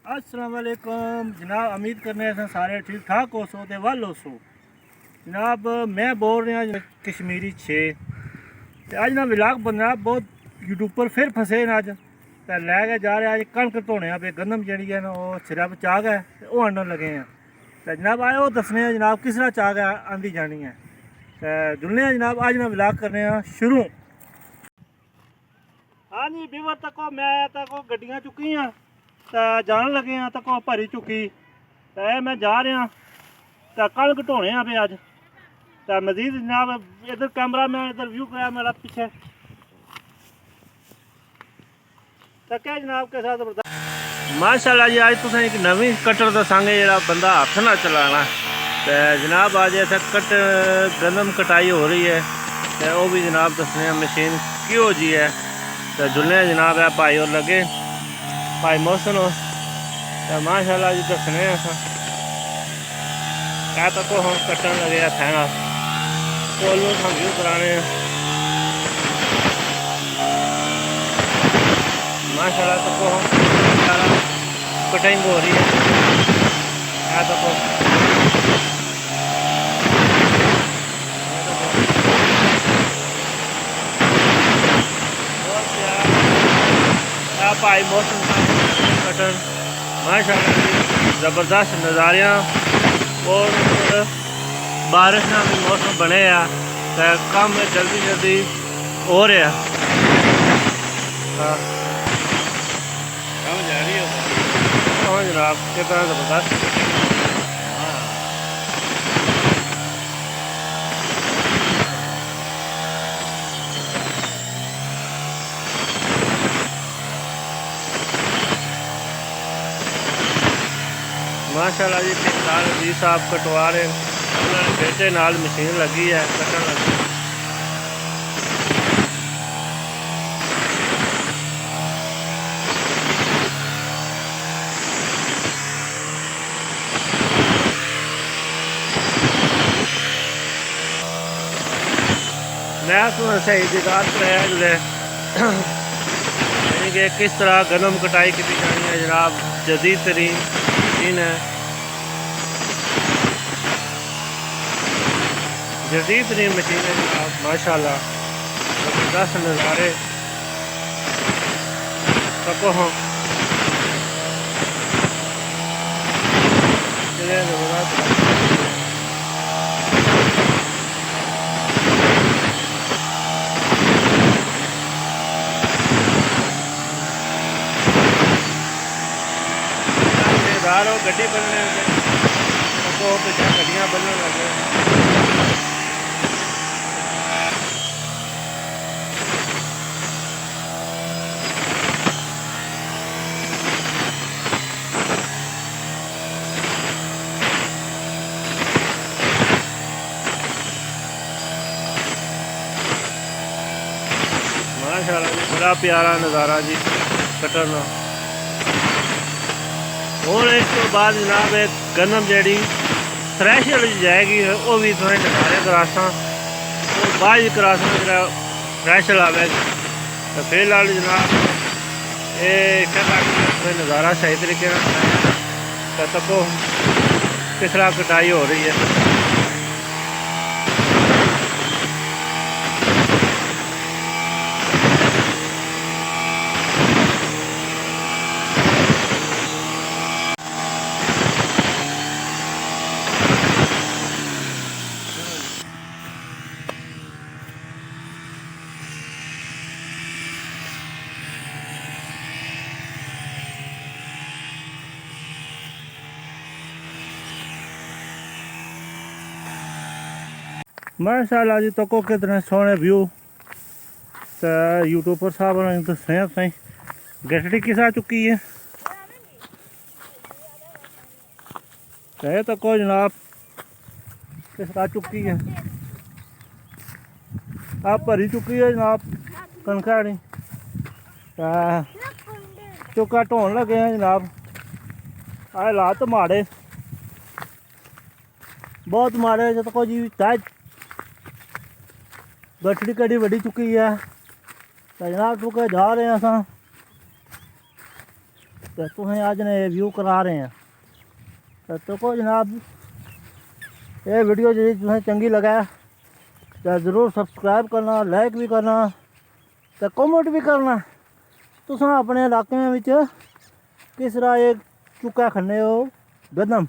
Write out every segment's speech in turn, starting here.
अस्सलाम वालेकुम जनाब, उम्मीद करने हैं सारे ठीक ठाक हो सो ते वल हो सो। जनाब मैं बोल रहा कश्मीरी 6 ते अज ना विलाग बनना बहुत यूट्यूब पर फिर फसे न अज ते लैके जा रहे अज कणक धोने पे गंदम जी है ना वो सिरा पर चाक है वो आनन लगे हैं। तो जनाब आए वो दसने जनाब किस तरह चाक है आंदी जानी है तो जुलने जनाब अज ना विलाग करने शुरू। हाँ जी बीवर तको मैं तको गड्डियाँ चुकी हैं तो जान लगे हैं तको भरी चुकी तो मैं जा रहा तो कणक ढोने पे अज तो मजीद जनाब इधर कैमरा मैं इधर व्यू कराया मेरा पीछे तो क्या जनाब के साथ माशाल्लाह जी अज तुसें एक नवी कटर दसांगे जो बंदा हथ ना चलाना तो जनाब अज इतने कट गंदम कटाई हो रही है तो वह भी जनाब दसने मशीन क्यों जी है तो जुलने जनाब है भाई और लगे भाई मोहसन हो तो माशाल्लाह जी दसने क्या तक हम कट्टन लगे थैना कोलू हम व्यू कराने माशाल्लाह तक हम कटिंग हो रही है क्या तक भाई मौसम कटन माशाल्लाह जी ज़बरदस्त नज़ारे और बारिश का भी मौसम बने तो कम जल्दी जल्दी हो रहा हाँ जनाब कितना ज़बरदस्त माशाल्लाह जी फिलहाल जी साहब कटवा रहे उन्होंने बेटे नाल मशीन लगी है कटन लगी मैं तुम्हें सही दिखात कराया जो कि किस तरह गंदम कटाई की जानी है जनाब जदीद तरीन मशीन है जदीद तरीन मशीन है जनाब माशाल्लाह ज़बरदस्त नज़ारे तको हम गड्डी बनने लगे पिछले गड्डियाँ बनने लगे माशाल्लाह जी बड़ा प्यारा नज़ारा जी कटन और इस तो बाद जनाब एक गंदम जी थ्रैशर जाएगी वो भी तुसें दिखाने क्रासा और बाद क्रासा जो थ्रैशर आवेगी तो फिलहाल जनाब ये नज़ारा सही तरीके तो तको किस तरह कटाई हो रही है। माशाल्लाह जी तको कितने सोहने व्यू तो यूट्यूब पर साहब ने दसे तुसें गठड़ी किस आ चुकी है तो ये तको जनाब किस आ चुकी है आप भरी चुकी है जनाब कनकाड़ी चुका ढोन लगे हैं जनाब आए हालात माड़े बहुत माड़े तको जी चाहे गठड़ी कड़ी वड़ी चुकी है तो जनाब चुके जा रहे हैं अस तो तुसें अज ने व्यू करा रहे हैं। तो को जनाब ये वीडियो जी तुम्हें चंगी लगे तो ज़रूर सब्सक्राइब करना, लाइक भी करना तो कमेंट भी करना। तुस अपने इलाके में किस तरह ये चुक्का खन्ने हो गंदम,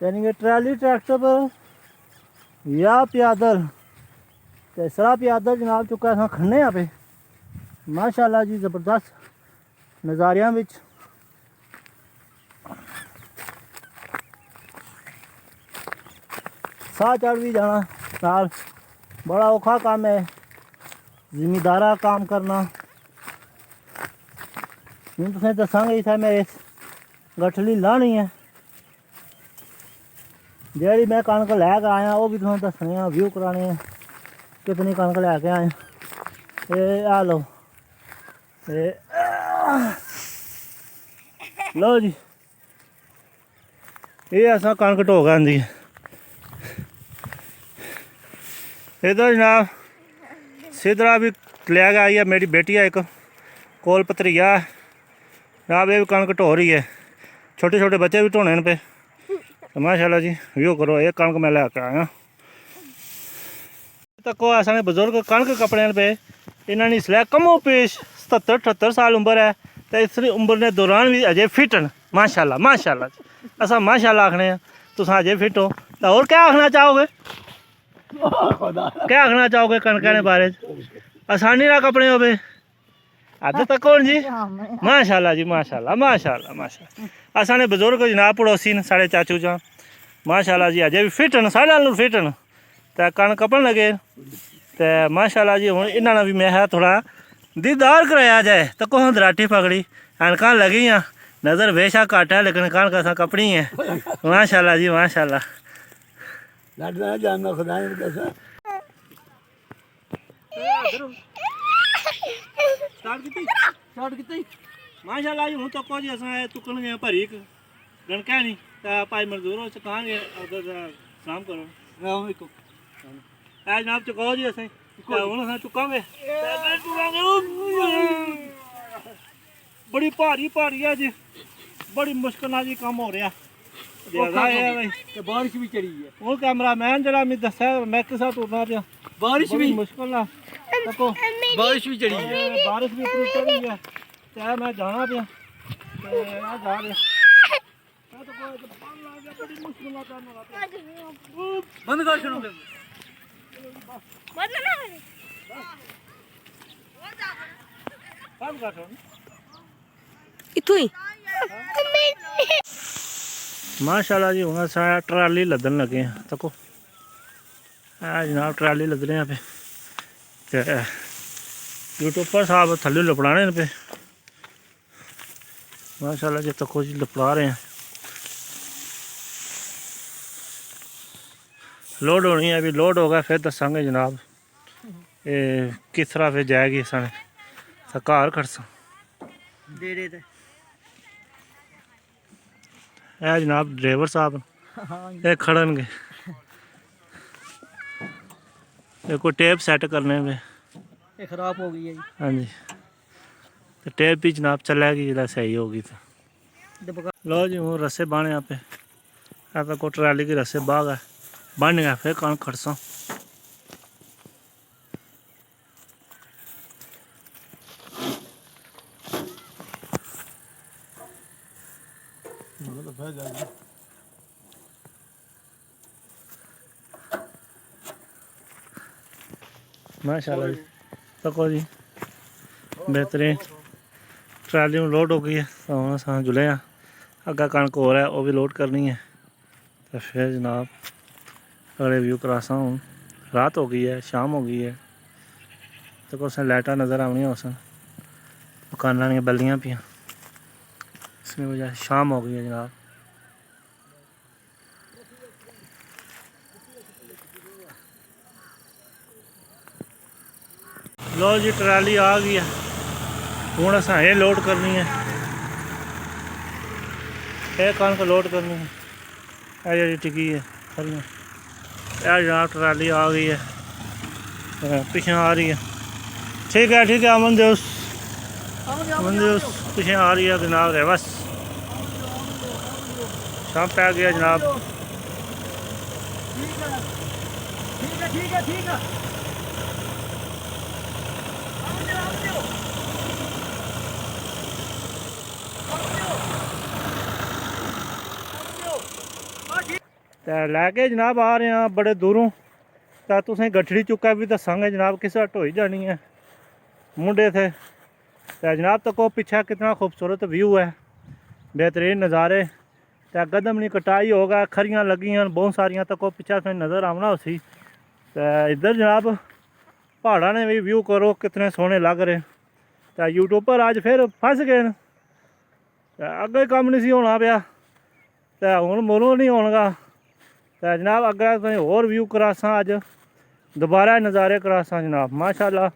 यानी कि ट्रैली ट्रैक्टर पर या पैदल। तो सरा पैदल जनाब चुक्का अस खन्ने पे माशाल्लाह जी ज़बरदस्त नज़ारियां विच। साह चढ़ भी जाना नाल बड़ा औखा काम है, जिमीदारा काम करना। हूँ तुसें दसांगे इत्थै मैं इस गठली लानी है जेह्ड़ी मैं कनक लैके आया वो भी तुसें दस्सने हैं, व्यू कराने हैं कितनी कनक लैके आए। ये आ लो लो जी, ये असा कनक ढो के आंदी है। इधर जनाब सिद्धरा भी लैके आई है, मेरी बेटी है एक कोल भतरीआ जनाब, ये भी कनक ढो रही है। छोटे छोटे बच्चे भी ढोने पे। तो माशाल्लाह जी व्यू करो, ये कनक मैं लैके आया। तको असाने बजुर्ग कनक कपड़े पे इन्होंने इसलिए कमो पेश 77-78 साल उम्र है। तो इस उम्र ने दौरान भी अजय फिट न माशाल्लाह माशाल्लाह। असा माशाल्लाह आखने हैं, तुस अजय फिट हो। तो और क्या आखना चाहोगे, क्या आखना चाहोगे कनक ने बारे? आसानी ना कपड़े हो पे अद तक कौन जी माशाल्लाह जी माशाल्लाह माशाल्लाह माशाल्लाह। असाने बजुर्ग जनाब पड़ोसी न साढ़े चाचू जान माशाल्लाह जी अजय भी फिट न, साढ़े नाल फिट न। तो कनक कपन लगे तो माशाल्लाह जी हूँ इन्होंने भी मैं है थोड़ा दीदार कराया जाए। तो कौन दराटी पकड़ी कनक लगी हैं, नज़र बेशक घट है लेकिन कनक असा कपनी है माशाल्लाह जी माशाल्लाह। माशाल्लाह जी हूँ तको जी असा तुकन गए भरी गणका नहीं तो भाई मजदूरों चुकाएंगे सलाम करो जनाब चुकाओ जी असें हूँ अस चुकांगे। बड़ी भारी भारी है जी, बड़ी मुश्किल नाल जी काम हो रहा बारिश भी चढ़ी है। वो कैमरा मैन जरा मैं दसा मैं किस टुरना पे बारिश भी मुश्किल ना देखो बारिश भी चढ़ी है, बारिश भी पूरी चढ़ी है। चाहे मैं जाना पे जा रहा बंद कर शुरू इतु ही माशाल्लाह जी हूँ सारा ट्राली लदन लगे हैं। तको जनाब ट्राली लद रहे हैं पे यूट्यूबर साहब थल्ले लपड़ाने पे माशाल्लाह जी। तको जी लपड़ा रहे हैं, लोड होनी है, अभी लोड होगा फिर दसांगे जनाब ये किस तरह फिर जाएगी साने घर खड़सा है जनाब। ड्राइवर साहब ये खड़न गए ये कोई टेप सेट करने में ये खराब हो गई है जी। हाँ जी तो टेप भी जनाब चलेगी जरा सही होगी तो लो जी वो रस्से बाने यहाँ पे तो को ट्राली के रस्से बाग है बन गया फिर कौन खड़सा। माशाल्लाह जी तको जी बेहतरीन ट्राली में लोड हो गई है। तो हम अस जुले हैं अग्गा कनक हो रहा है वो भी लोड करनी है। तो फिर जनाब अगले व्यू करासा हूँ रात हो गई है, शाम हो गई है। तो कुछ लाइटा नज़र आनी उस मकाना दी बल्लियाँ पियाँ इसकी वजह से शाम हो गई है जनाब। लो जी ट्राली आ गई है हूँ अस ये लोड करनी है, ये कनक लोड करनी है। ये जी टिकी है खड़ियाँ जनाब ट्राली आ गई है पीछे आ रही है। ठीक है अमन देउस पिछे आ रही है जनाब रेवस। शाम पै गया जनाब। ठीक है ते लैके जनाब आ रहे हैं बड़े दूरों। तो तुसें गठड़ी चुक्का भी दसांगे जनाब किस ढोई जानी है मुंडे थे। तो जनाब तको पीछे कितना खूबसूरत व्यू है, बेहतरीन नज़ारे। तो कदम नहीं कटाई होगा, खरियाँ लगी हैं बहुत सारियाँ, तको पीछे फिर नज़र आना उसी। तो इधर जनाब पहाड़ा ने भी व्यू करो कितने सोहने लग रहे। तो यूट्यूब पर अज फिर फस गए। अगे कम नहीं सी होना पाया, तो हुण मुरों नहीं होगा। तो जनाब अगर तुसें होर व्यू करासां, अज दोबारा नज़ारे करासां जनाब माशाअल्लाह।